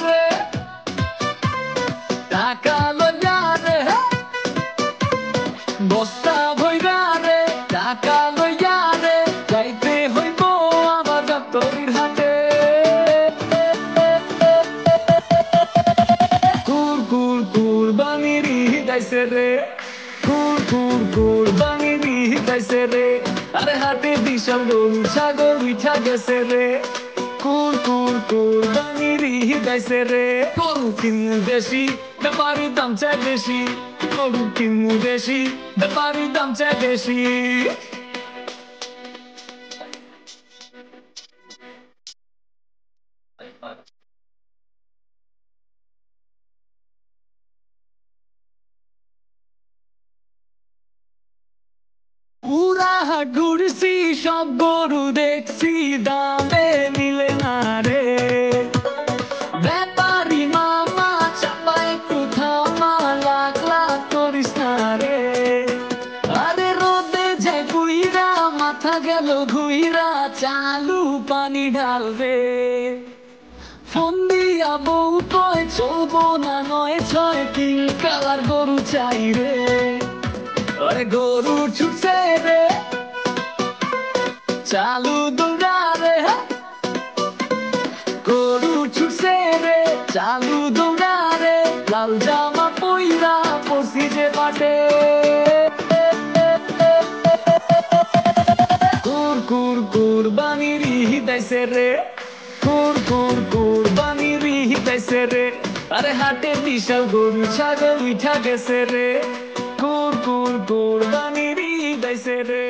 রে টাকা লইয়া রে বস্তা ভইরা রে টাকা লইয়া রে যাইতে হইব আবার গাবতলির হাটে কুরবানির ঈদ আইছে রে কুরবানির ঈদ আইছে রে আরে হাটে বিশাল গরু ছাগল উঠা গেছে রে কুরবানির ঈদ আইছে রে গরু কিনু বেশি ব্যাপারীর দাম চাই বেশি গরু কিনু বেশি ব্যাপারীর দাম চাই বেশি পুরা হাট ঘুরছি সব গরু দেখছি দামে মিলে না রে ব্যাপারী মামা চাপা একটু থামা লাখ লাখ করিস না রে আরে রোদে যাই পুইরা মাথা গেল ঘুইরা চালু পানি ঢালবে ফোন দিয়া বউ কয় চলবো না ৯-৬ পিঙ্ক কালার গরু চাই রে আরে গরু ছুটছে রে চালু দৌড়া রে গরু ছুটছে রে চালু দৌড়া রে লাল জামা পইরা পড়ছি যে পাটে কুরবানির ঈদ আইছে রে কুরবানির ঈদ আইছে রে আরে হাটে বিশাল গরু ছাগল উঠা গেছে রে কুরবানির ঈদ আইছে রে